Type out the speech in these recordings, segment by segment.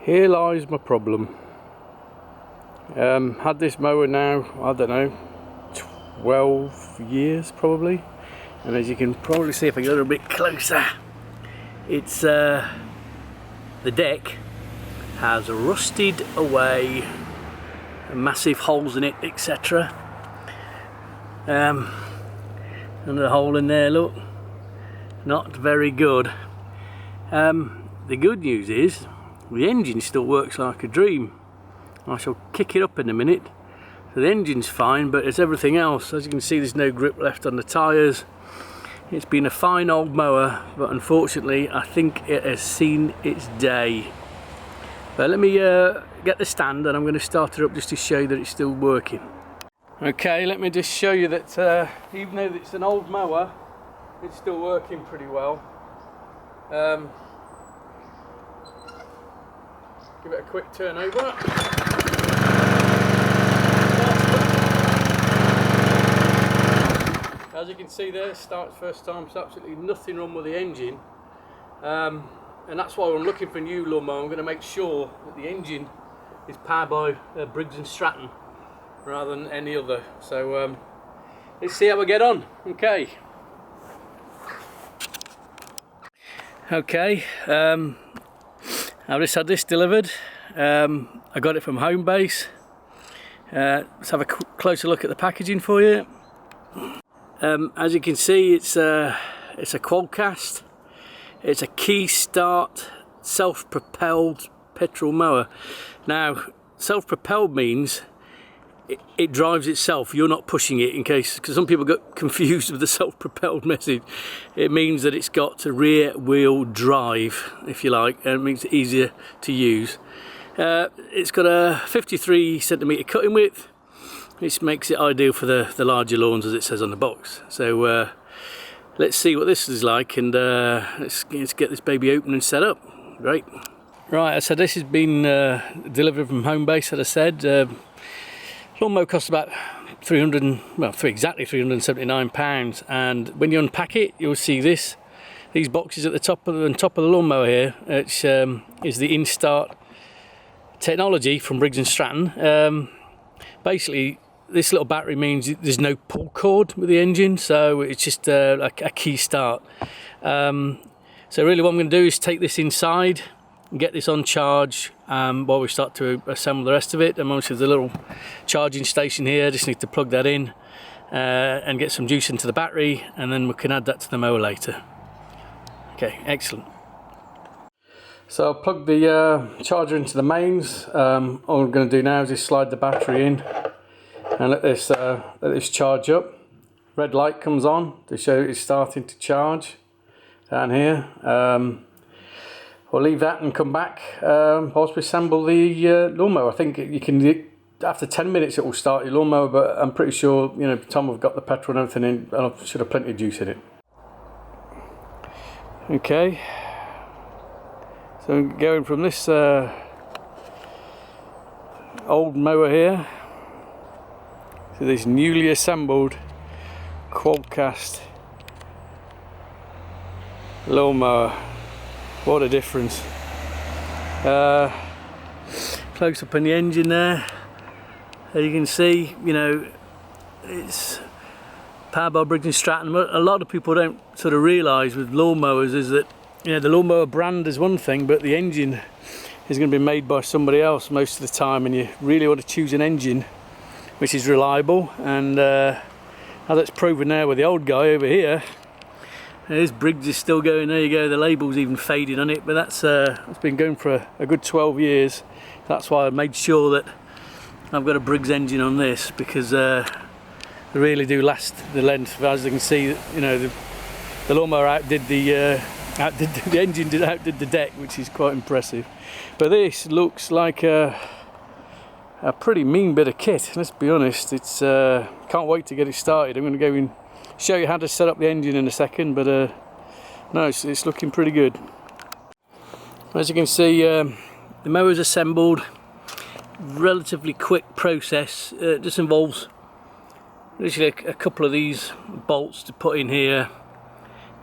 Here lies my problem. Had this mower now, I don't know, 12 years probably, and as you can probably see if I get a little bit closer, it's the deck has rusted away, massive holes in it, etc. And a hole in there, look, not very good. The good news is the engine still works like a dream. I shall kick it up in a minute. So the engine's fine, but it's everything else. As you can see, there's no grip left on the tyres. It's been a fine old mower, but unfortunately I think it has seen its day. But let me get the stand and I'm going to start it up just to show you that it's still working. Okay, let me just show you that even though it's an old mower, it's still working pretty well. Give it a quick turn over. As you can see there, it starts first time, there's absolutely nothing wrong with the engine. And that's why I'm looking for a new lawnmower. I'm going to make sure that the engine is powered by Briggs&Stratton rather than any other. So let's see how we get on. Okay, I've just had this delivered. I got it from home base. Let's have a closer look at the packaging for you. As you can see, it's a Qualcast. It's a Key Start self-propelled petrol mower. Now, self-propelled means it drives itself. You're not pushing it, in case, because some people get confused with the self-propelled message. It means that it's got a rear wheel drive, if you like, and it makes it easier to use. It's got a 53cm cutting width, which makes it ideal for the larger lawns, as it says on the box. So let's see what this is like, and let's get this baby open and set up. Great. Right, so this has been delivered from home base, as I said. Lawnmower costs about exactly £379, and when you unpack it, you'll see these boxes at the top of the lawnmower here, which is the Instart technology from Briggs&Stratton. Basically, this little battery means there's no pull cord with the engine, so it's just a key start. So really what I'm going to do is take this inside and get this on charge while we start to assemble the rest of it. And obviously there's a little charging station here, just need to plug that in and get some juice into the battery, and then we can add that to the mower later. Okay, excellent. So I'll plug the charger into the mains. All I'm going to do now is just slide the battery in and let this charge up. Red light comes on to show it's starting to charge down here. We'll leave that and come back whilst we assemble the lawnmower. I think you can, after 10 minutes it will start your lawnmower, but I'm pretty sure, you know, by the time we've got the petrol and everything in, I should have plenty of juice in it. Okay, so I'm going from this old mower here to this newly assembled Qualcast lawnmower. What a difference. Close up on the engine there, as you can see, you know, it's powered by Briggs&Stratton. A lot of people don't sort of realise with lawnmowers is that, you know, the lawnmower brand is one thing, but the engine is going to be made by somebody else most of the time, and you really want to choose an engine which is reliable. And as it's proven now with the old guy over here, there's Briggs is still going. There you go, the label's even faded on it, but that's it's been going for a good 12 years. That's why I made sure that I've got a Briggs engine on this, because they really do last the length. As you can see, you know, the lawnmower outdid the engine outdid the deck, which is quite impressive. But this looks like a pretty mean bit of kit, let's be honest. It's can't wait to get it started. I'm going to go and show you how to set up the engine in a second, but no, it's looking pretty good. As you can see, the mower's assembled. Relatively quick process. It just involves literally a couple of these bolts to put in here,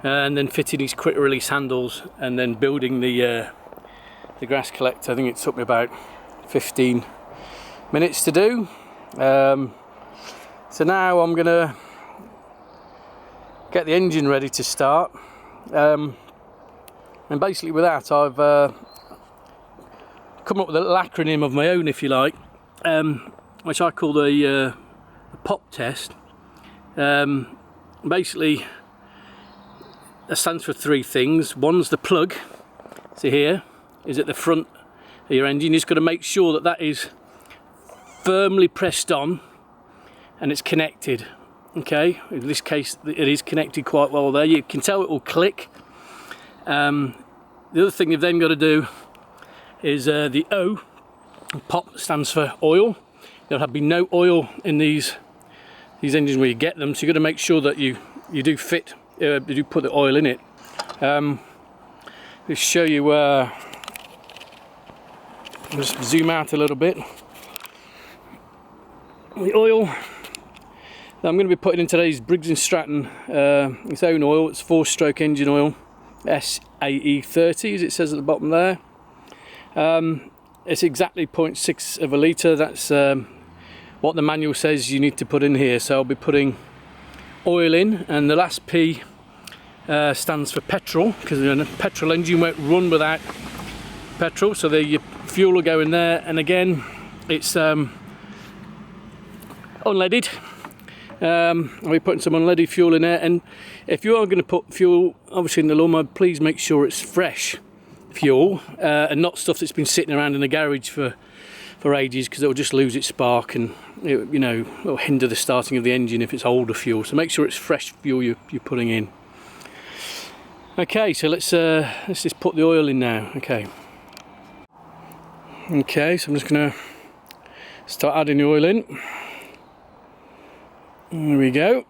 and then fitting these quick release handles, and then building the the grass collector. I think it took me about 15 minutes to do. So now I'm gonna get the engine ready to start, and basically with that I've come up with a little acronym of my own, if you like, which I call the POP test. Basically that stands for three things. One's the plug, see here, is at the front of your engine. You just got to make sure that that is firmly pressed on and it's connected. Okay, in this case it is connected quite well there. You can tell it will click. The other thing you've then got to do is the O, POP stands for oil. There'll be no oil in these engines where you get them, so you've got to make sure that you do fit, you do put the oil in it. Let's show you, I'll just zoom out a little bit. The oil that I'm going to be putting in today's Briggs&Stratton, its own oil. It's 4-stroke engine oil, SAE 30 as it says at the bottom there. It's exactly 0.6 of a litre. That's what the manual says you need to put in here. So I'll be putting oil in, and the last P stands for petrol, because a petrol engine won't run without petrol, so the fuel will go in there. And again, it's unleaded. I'll be putting some unleaded fuel in there, and if you are going to put fuel obviously in the lawnmower, please make sure it's fresh fuel and not stuff that's been sitting around in the garage for ages, because it will just lose its spark, and it, you know, it'll hinder the starting of the engine if it's older fuel. So make sure it's fresh fuel you're putting in. Okay, so let's just put the oil in now. Okay, so I'm just going to start adding the oil in. There we go.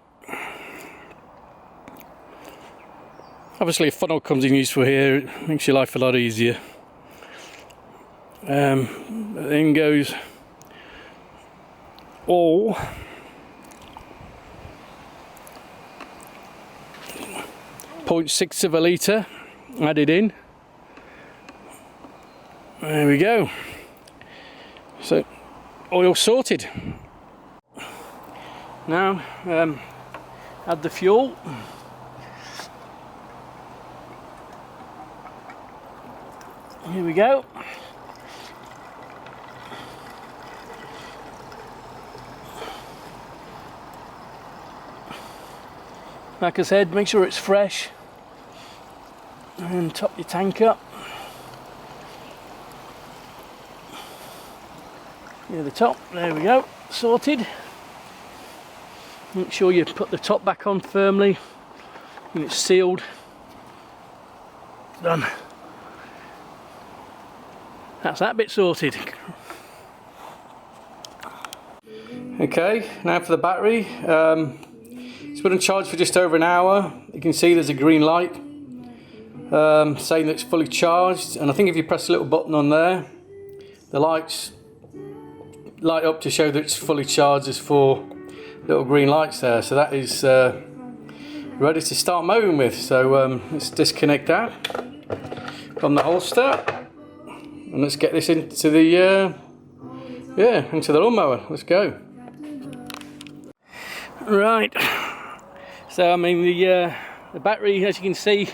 Obviously a funnel comes in useful here, it makes your life a lot easier. Then goes all 0.6 of a litre added in. There we go. So oil sorted. Now add the fuel. Here we go. Like I said, make sure it's fresh, and top your tank up. Near the top, there we go, sorted. Make sure you put the top back on firmly and it's sealed. Done. That's that bit sorted. Okay, now for the battery. It's been on charge for just over an hour. You can see there's a green light saying that it's fully charged, and I think if you press a little button on there, the lights light up to show that it's fully charged. There's 4 little green lights there, so that is ready to start mowing with. So let's disconnect that from the holster, and let's get this into the into the lawnmower. Let's go. Right. So I mean the battery, as you can see,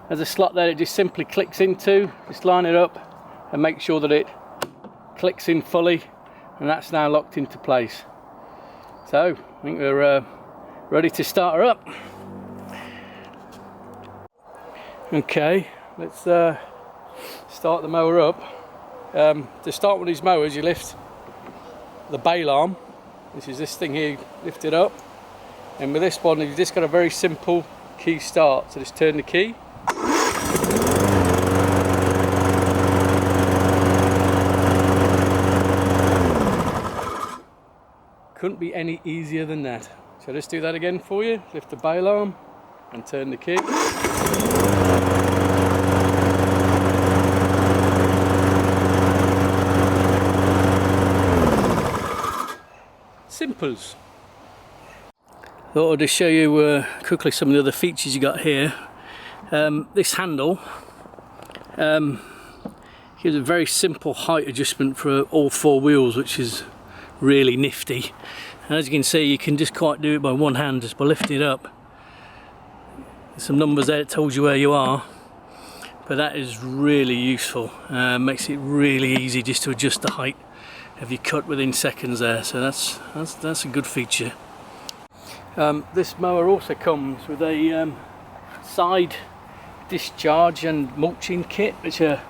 has a slot there. It just simply clicks into. Just line it up and make sure that it clicks in fully, and that's now locked into place. So I think we're ready to start her up. Okay, let's start the mower up. To start with these mowers, you lift the bail arm, which is this thing here, you lift it up, and with this one you've just got a very simple key start. So just turn the key, couldn't be any easier than that. So let's do that again for you. Lift the bail arm and turn the key. Simples. Thought I'd just show you quickly some of the other features you got here. This handle, you Gives a very simple height adjustment for all four wheels, which is really nifty. And as you can see, you can just quite do it by one hand, just by lifting it up. There's some numbers there that tells you where you are, but that is really useful. Makes it really easy just to adjust the height of your cut within seconds there, so that's a good feature. This mower also comes with a side discharge and mulching kit, which are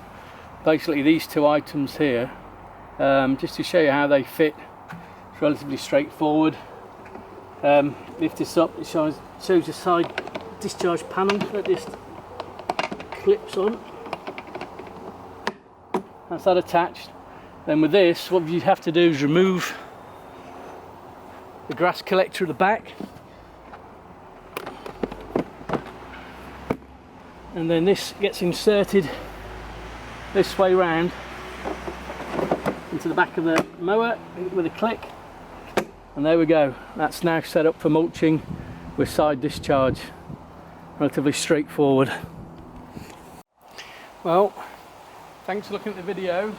basically these two items here. Just to show you how they fit, it's relatively straightforward. Lift this up, it shows the side discharge panel that just clips on. That's that attached. Then with this, what you have to do is remove the grass collector at the back, and then this gets inserted this way round into the back of the mower with a click, and there we go. That's now set up for mulching with side discharge. Relatively straightforward. Well, thanks for looking at the video.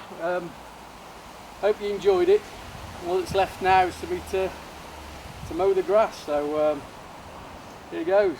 Hope you enjoyed it. All that's left now is for me to mow the grass, so here goes.